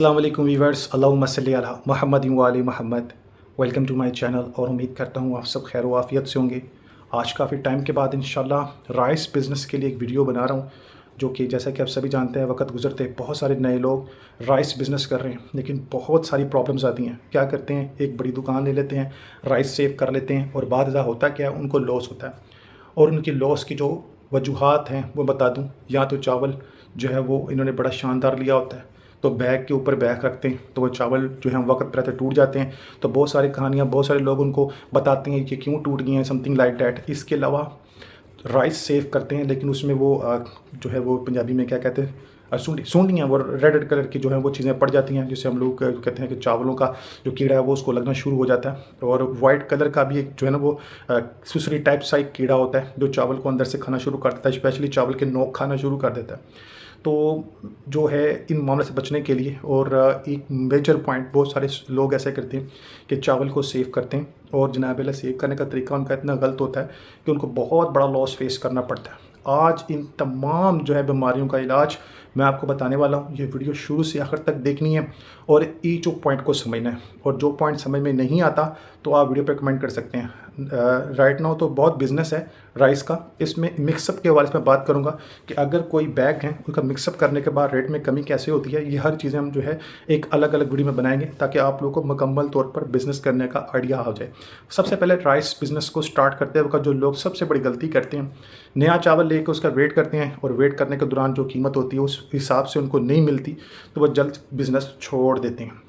अस्सलाम वालेकुम वीवर्स, अल्लाहुम्मा सल्ली अला मुहम्मद व आले Mohammad. Welcome to my channel और उम्मीद करता हूँ आप सब खैर व आफ़ियत से होंगे। आज काफ़ी टाइम के बाद इंशाल्लाह राइस बिज़नेस के लिए एक वीडियो बना रहा हूँ, जो कि जैसा कि आप सभी जानते हैं वक्त गुजरते बहुत सारे नए लोग राइस बिज़नेस कर रहे हैं, लेकिन बहुत सारी प्रॉब्लम्स आती हैं। क्या करते हैं, एक बड़ी दुकान ले लेते हैं, राइस सेव कर लेते हैं और बाद अज़ा होता क्या है, उनको लॉस होता है। और उनकी लॉस की जो वजूहात हैं वो बता दूँ, या तो चावल जो है वो इन्होंने बड़ा शानदार लिया होता है तो बैग के ऊपर बैग रखते हैं, तो वो चावल जो है वक्त पर रहते टूट जाते हैं। तो बहुत सारी कहानियाँ, बहुत सारे लोग उनको बताते हैं कि क्यों टूट गई हैं, समथिंग लाइक डैट। इसके अलावा राइस सेव करते हैं, लेकिन उसमें वो जो है वो पंजाबी में क्या कहते हैं, सूंडियाँ, वो रेड रेड कलर की जो है वो चीज़ें पड़ जाती हैं, जिससे हम लोग कहते हैं कि चावलों का जो कीड़ा है वो उसको लगना शुरू हो जाता है। और वाइट कलर का भी एक जो है ना वो सुसरी टाइप सा एक कीड़ा होता है, जो चावल को अंदर से खाना शुरू कर देता है, स्पेशली चावल के नोक खाना शुरू कर देता है। तो जो है इन मामले से बचने के लिए, और एक मेजर पॉइंट, बहुत सारे लोग ऐसे करते हैं कि चावल को सेव करते हैं, और जनाब अल्लाह सेव करने का तरीका उनका इतना गलत होता है कि उनको बहुत बड़ा लॉस फेस करना पड़ता है। आज इन तमाम जो है बीमारियों का इलाज मैं आपको बताने वाला हूँ। ये वीडियो शुरू से आखिर तक देखनी है और ईच पॉइंट को समझना है, और जो पॉइंट समझ में नहीं आता तो आप वीडियो पे कमेंट कर सकते हैं। राइट नाउ तो बहुत बिजनेस है राइस का, इसमें मिक्सअप के हवाले से मैं बात करूंगा कि अगर कोई बैग है उसका मिक्सअप करने के बाद रेट में कमी कैसे होती है। ये हर चीज़ें हम जो है एक अलग अलग वीडियो में बनाएंगे, ताकि आप लोगों को मुकम्मल तौर पर बिज़नेस करने का आइडिया हो जाए। सबसे पहले राइस बिज़नेस को स्टार्ट करते वक्त जो लोग सबसे बड़ी गलती करते हैं, नया चावल लेकर उसका वेट करते हैं, और वेट करने के दौरान जो कीमत होती है उस हिसाब से उनको नहीं मिलती, तो वह जल्द बिज़नेस छोड़ देते हैं।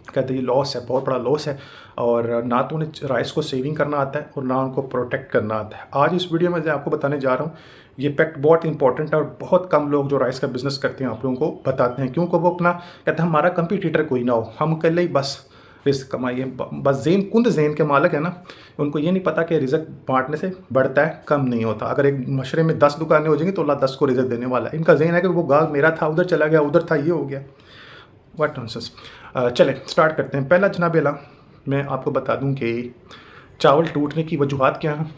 कहते हैं ये लॉस है, बहुत बड़ा लॉस है, और ना तो उन्हें राइस को सेविंग करना आता है और ना उनको प्रोटेक्ट करना आता है। आज इस वीडियो में मैं आपको बताने जा रहा हूँ, ये फैक्ट बहुत इंपॉर्टेंट है, और बहुत कम लोग जो राइस का बिज़नेस करते हैं आप लोगों को बताते हैं, क्योंकि वो अपना कहते हैं हमारा कंपटीटर कोई ना हो, हम अकेले ही बस रिस्क कमाइए। बस कुंद जैन के मालिक है ना, उनको ये नहीं पता कि रिजक बांटने से बढ़ता है, कम नहीं होता। अगर एक मशरे में 10 दुकानें हो जाएंगी तो अल्लाह 10 को रिजक देने वाला है। इनका जहन है कि वो गाल मेरा था, उधर चला गया, उधर था, ये हो गया। What nonsense. चलें स्टार्ट करते हैं। पहला जनाब अला, मैं आपको बता दूं कि चावल टूटने की वजूहात क्या हैं,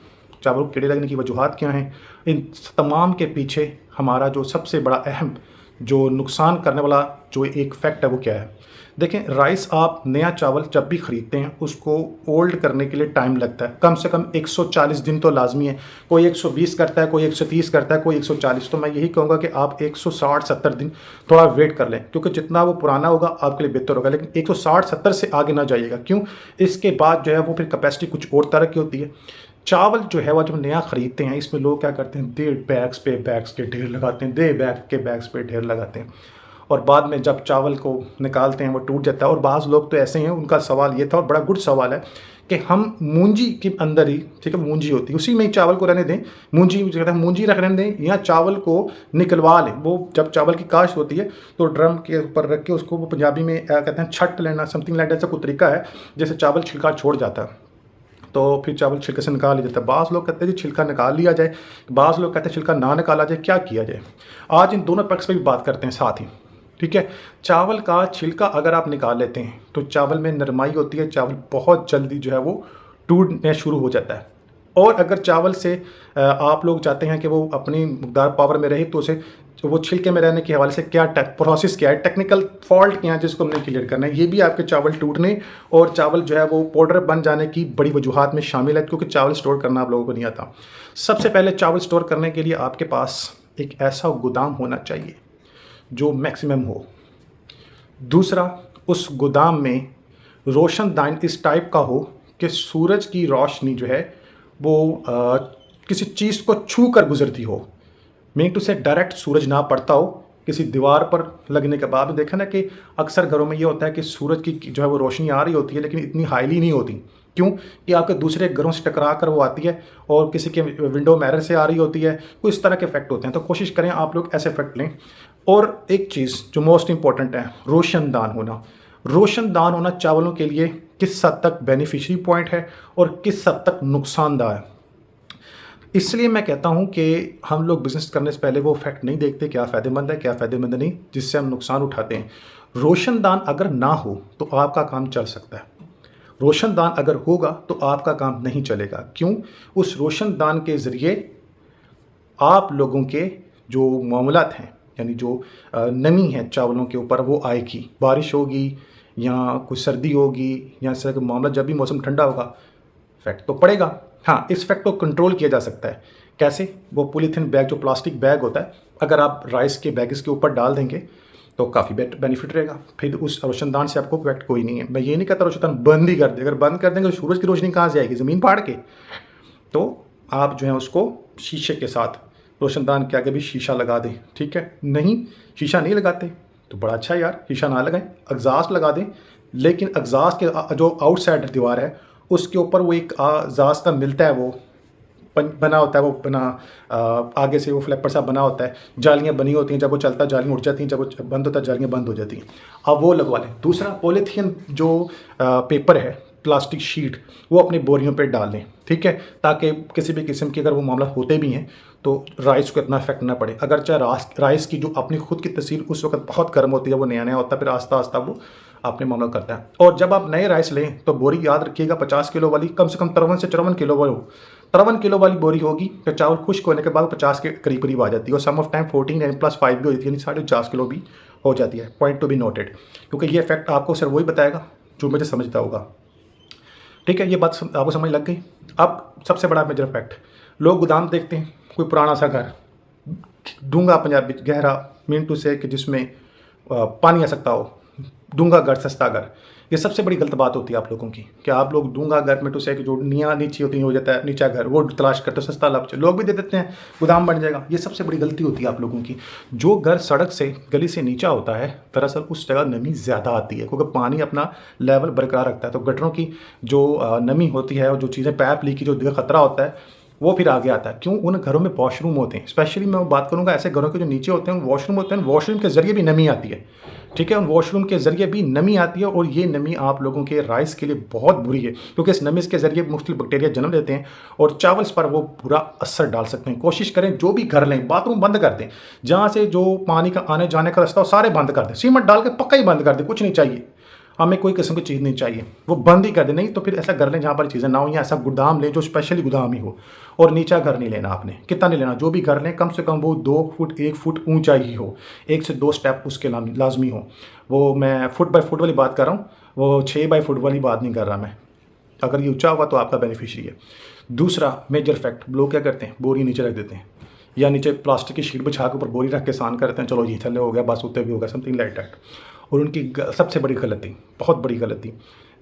चावल को कीड़े लगने की वजूहात क्या हैं। इन तमाम के पीछे हमारा जो सबसे बड़ा अहम जो नुकसान करने वाला जो एक फैक्ट है वो क्या है। देखें, राइस आप नया चावल जब भी ख़रीदते हैं उसको ओल्ड करने के लिए टाइम लगता है, कम से कम 140 दिन तो लाजमी है। कोई 120 करता है, कोई 130 करता है, कोई 140। तो मैं यही कहूँगा कि आप 160-70 दिन थोड़ा वेट कर लें, क्योंकि जितना वो पुराना होगा आपके लिए बेहतर होगा, लेकिन 160-70 से आगे ना जाइएगा। क्यों? इसके बाद जो है वो फिर कैपेसिटी कुछ और तरह की होती है। चावल जो है वो जब नया ख़रीदते हैं, इसमें लोग क्या करते हैं, दे बैग्स पे बैग्स के ढेर लगाते हैं, दे बैग के बैग्स पे ढेर लगाते हैं, और बाद में जब चावल को निकालते हैं वो टूट जाता है। और बाज़ लोग तो ऐसे हैं, उनका सवाल ये था, और बड़ा गुड सवाल है, कि हम मूंजी के अंदर ही, ठीक है, मूंजी होती है उसी में ही चावल को रहने दें, मूंजी कहते हैं मूंजी रखने दें, या चावल को निकलवा लें। वो जब चावल की काश्त होती है तो ड्रम के ऊपर रख के उसको, वो पंजाबी में कहते हैं छट लेना, समथिंग लाइक ऐसा कोई तरीका है, जैसे चावल छिलका छोड़ जाता है तो फिर चावल छिलके से निकाल लिया जाता है। बाज़ लोग कहते हैं जी छिलका निकाल लिया जाए, बाज़ लोग कहते हैं छिलका ना निकाला जाए, क्या किया जाए। आज इन दोनों पक्ष पर भी बात करते हैं साथ ही, ठीक है। चावल का छिलका अगर आप निकाल लेते हैं तो चावल में नरमाई होती है, चावल बहुत जल्दी जो है वो टूटने शुरू हो जाता है। और अगर चावल से आप लोग चाहते हैं कि वो अपनी मकदार पावर में रहे, तो उसे वो छिलके में रहने के हवाले से क्या प्रोसेस क्या है, टेक्निकल फॉल्ट क्या है, जिसको हमने क्लियर करना है। ये भी आपके चावल टूटने और चावल जो है वो पाउडर बन जाने की बड़ी वजूहात में शामिल है, क्योंकि चावल स्टोर करना आप लोगों को नहीं आता। सबसे पहले चावल स्टोर करने के लिए आपके पास एक ऐसा गोदाम होना चाहिए जो मैक्सिमम हो। दूसरा, उस गोदाम में रोशनदान इस टाइप का हो कि सूरज की रोशनी जो है वो किसी चीज़ को छू कर गुजरती हो, मीन टू से डायरेक्ट सूरज ना पड़ता हो, किसी दीवार पर लगने के बाद। देखा ना कि अक्सर घरों में ये होता है कि सूरज की जो है वो रोशनी आ रही होती है, लेकिन इतनी हाईली नहीं होती। क्यों? कि आपके दूसरे घरों से टकरा कर वो आती है, और किसी के विंडो मिरर से आ रही होती है, कोई इस तरह के इफेक्ट होते हैं। तो कोशिश करें आप लोग ऐसे इफेक्ट लें। और एक चीज़ जो मोस्ट इंपॉर्टेंट है, रोशनदान होना। रोशनदान होना चावलों के लिए किस हद तक बेनिफिशरी पॉइंट है और किस हद तक नुकसानदायक है। इसलिए मैं कहता हूं कि हम लोग बिज़नेस करने से पहले वो फैक्ट नहीं देखते क्या फ़ायदेमंद है क्या फ़ायदेमंद नहीं, जिससे हम नुकसान उठाते हैं। रोशनदान अगर ना हो तो आपका काम चल सकता है, रोशनदान अगर होगा तो आपका काम नहीं चलेगा। क्यों? उस रोशनदान के ज़रिए आप लोगों के जो मामलात हैं, यानी जो नमी है चावलों के ऊपर वो आएगी। बारिश होगी या कोई सर्दी होगी या इस तरह का मामला, जब भी मौसम ठंडा होगा इफेक्ट तो पड़ेगा। हाँ, इस इफेक्ट को कंट्रोल किया जा सकता है। कैसे? वो पॉलीथीन बैग, जो प्लास्टिक बैग होता है, अगर आप राइस के बैग इसके ऊपर डाल देंगे तो काफ़ी बेनिफिट रहेगा। फिर उस रोशनदान से आपको इफेक्ट कोई नहीं है। मैं ये नहीं कहता रोशनदान बंद ही कर दे, अगर बंद कर देंगे तो सूरज की रोशनी कहाँ से आएगी? ज़मीन फाड़ के। तो आप जो है उसको शीशे के साथ रोशनदान के आगे भी शीशा लगा दें, ठीक है। नहीं, शीशा नहीं लगाते तो बड़ा अच्छा है यार, शीशा ना लगाएं, एग्जास्ट लगा दें। लेकिन एग्जास्ट के जो आउटसाइड दीवार है उसके ऊपर वो एक एग्जास्ट का मिलता है, वो बना होता है, वो बना आगे से वो फ्लैपर सा बना होता है, जालियाँ बनी होती हैं, जब वो चलता है जालियाँ उड़ जाती हैं, जब वो बंद होता है जालियाँ बंद हो जाती हैं। अब वो लगवा लें। दूसरा, पॉलीथीन जो पेपर है, प्लास्टिक शीट, वो अपनी बोरियों पे डाल लें, ठीक है, ताकि किसी भी किस्म के अगर वो मामला होते भी हैं तो राइस को इतना इफेक्ट ना पड़े। अगर चाहे राइस की जो अपनी खुद की तसीर उस वक्त बहुत गर्म होती है, वो नया नया होता है, फिर आस्ता आस्ता वो अपने मामला करता है। और जब आप नए राइस लें तो बोरी याद रखिएगा 50 किलो वाली, कम से कम 53 से 54 किलो वाली हो। 53 किलो वाली बोरी होगी तो चावल खुश्क होने के बाद 50 के करीब करीब आ जाती है, और सम ऑफ टाइम 14 +5 भी हो जाती है, यानी 50 किलो भी हो जाती है। पॉइंट टू बी नोटेड, क्योंकि ये इफेक्ट आपको सिर्फ वही बताएगा जो मुझे समझता होगा, ठीक है। ये बात आपको समझ लग गई। अब सबसे बड़ा मेजर इफेक्ट, लोग गोदाम देखते हैं, कोई पुराना सा घर, डूंगा पंजाबी गहरा, मीन टू से कि जिसमें पानी आ सकता हो, डूंगा घर सस्ता घर। ये सबसे बड़ी गलत बात होती है आप लोगों की कि आप लोग डूंगा घर में टू से कि जो निया नीचे होती हो जाता है नीचा घर, वो तलाश करते हो, सस्ता लाभ लोग भी दे देते हैं, गोदाम बन जाएगा। ये सबसे बड़ी गलती होती है आप लोगों की। जो घर सड़क से गली से नीचा होता है, दरअसल उस जगह नमी ज़्यादा आती है, क्योंकि पानी अपना लेवल बरकरार रखता है। तो गटरों की जो नमी होती है और जो चीज़ें पैप लीक की जो खतरा होता है वो फिर आगे आता है। क्यों? उन घरों में वॉशरूम होते हैं। स्पेशली मैं बात करूंगा ऐसे घरों के जो नीचे होते हैं, वॉशरूम होते हैं, वॉशरूम के ज़रिए भी नमी आती है, ठीक है। उन वॉशरूम के ज़रिए भी नमी आती है, और ये नमी आप लोगों के राइस के लिए बहुत बुरी है, क्योंकि इस नमी के ज़रिए मुख्तलिफ बैक्टीरिया जन्म लेते हैं और चावल पर वो बुरा असर डाल सकते हैं। कोशिश करें जो भी घर लें, बाथरूम बंद कर दें, जहाँ से जो पानी का आने जाने का रास्ता हो सारे बंद कर दें, सीमेंट डाल के पक्का ही बंद कर दें, कुछ नहीं चाहिए हमें, कोई किस्म की चीज़ नहीं चाहिए, वो बंद ही कर दे। नहीं तो फिर ऐसा घर लें जहाँ पर चीज़ें ना हो, या ऐसा गोदाम लें जो स्पेशली गोदाम ही हो। और नीचा घर नहीं लेना आपने, कितना नहीं लेना, जो भी घर लें कम से कम वो 2 फुट 1 फुट ऊंचा ही हो, 1 से 2 स्टेप उसके लाजमी हो। वो मैं फुट बाय फुट वाली बात कर रहा हूँ, वो 6 बाय फुट वाली बात नहीं कर रहा मैं। अगर ये ऊँचा होगा तो आपका बेनिफिशरी है। दूसरा मेजर फैक्ट, लोग क्या करते हैं, बोरी नीचे रख देते हैं, या नीचे प्लास्टिक की शीट बिछा के ऊपर बोरी रख के सान करते हैं, चलो ये थल्ले हो गया बस, उतने भी होगा, समथिंग लाइक दैट। और उनकी सबसे बड़ी गलती, बहुत बड़ी गलती,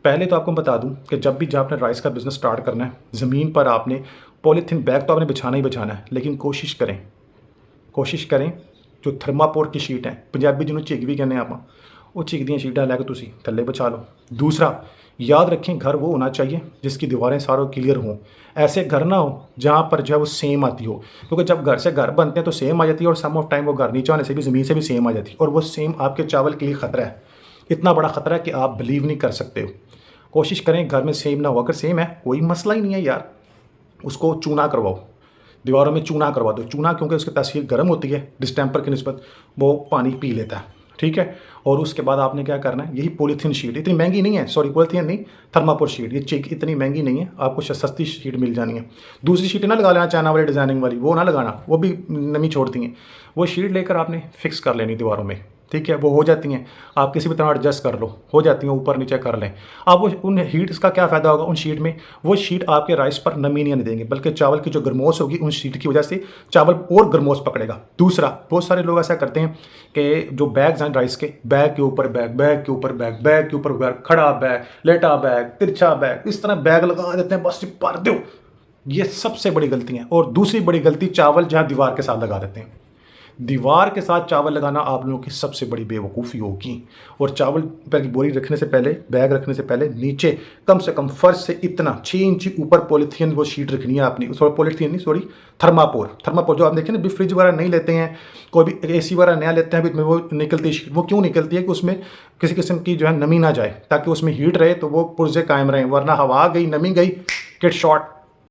पहले तो आपको बता दूं कि जब भी आपने राइस का बिज़नेस स्टार्ट करना है, ज़मीन पर आपने पॉलीथीन बैग तो आपने बिछाना ही बिछाना है, लेकिन कोशिश करें जो थर्मापोर की शीट है, पंजाबी जिन्होंने चिग भी कहने आप, वो चिग दी शीटा लैके तुसी थल्ले बिछा लो। दूसरा, याद रखें घर वो होना चाहिए जिसकी दीवारें सारों क्लियर हों। ऐसे घर ना हो जहाँ पर जो है वो सेम आती हो, क्योंकि जब घर से घर बनते हैं तो सेम आ जाती है, और सम ऑफ टाइम वो घर नीचे आने से भी ज़मीन से भी सेम आ जाती है, और वो सेम आपके चावल के लिए ख़तरा है, इतना बड़ा ख़तरा है कि आप बिलीव नहीं कर सकते हो। कोशिश करें घर में सेम ना हो, अगर सेम है कोई मसला ही नहीं है यार, उसको चूना करवाओ, दीवारों में चूना करवा दो। चूना क्योंकि उसकी तासीर गर्म होती है डिस्टेम्पर की निस्बत, वो पानी पी लेता है, ठीक है। और उसके बाद आपने क्या करना है, यही पॉलीथीन शीट, इतनी महंगी नहीं है, सॉरी पॉलीथीन नहीं, थर्मापोर शीट, ये चिक इतनी महंगी नहीं है, आपको सस्ती शीट मिल जानी है। दूसरी शीट ना लगा लेना चाइना वाली डिज़ाइनिंग वाली, वो ना लगाना, वो भी नमी छोड़ती हैं। वो शीट लेकर आपने फिक्स कर लेनी दीवारों में, ठीक है। वो हो जाती हैं, आप किसी भी तरह एडजस्ट कर लो, हो जाती हैं, ऊपर नीचे कर लें आप। वो उन हीट्स का क्या फ़ायदा होगा उन शीट में, वो शीट आपके राइस पर नमी नहीं आने देंगे, बल्कि चावल की जो गर्मोश होगी उन शीट की वजह से चावल और गर्मोश पकड़ेगा। दूसरा, बहुत सारे लोग ऐसा करते हैं कि जो बैग्स हैं राइस के, बैग के ऊपर बैग, बैग के ऊपर बैग, बैग के ऊपर बैग, खड़ा बैग, लेटा बैग, तिरछा बैग, इस तरह बैग लगा देते हैं, बस भर दो। ये सबसे बड़ी गलती है। और दूसरी बड़ी गलती, चावल जहाँ दीवार के साथ लगा देते हैं। दीवार के साथ चावल लगाना आप लोगों की सबसे बड़ी बेवकूफ़ी होगी। और चावल पर की बोरी रखने से पहले, बैग रखने से पहले नीचे कम से कम फर्श से इतना 6 इंच ऊपर पॉलीथीन वो शीट रखनी है आपने, सॉरी पॉलीथीन नहीं, सॉरी थर्मापोर जो आप देखें ना, भी फ्रिज वगैरह नहीं लेते हैं, कोई भी AC वगैरह नया लेते हैं, भी वो निकलती है शीट। वो क्यों निकलती है कि उसमें किसी किस्म की जो है नमी ना जाए, ताकि उसमें हीट रहे तो वो पुर्जे कायम रहें, वरना हवा गई, नमी गई, किट शॉट,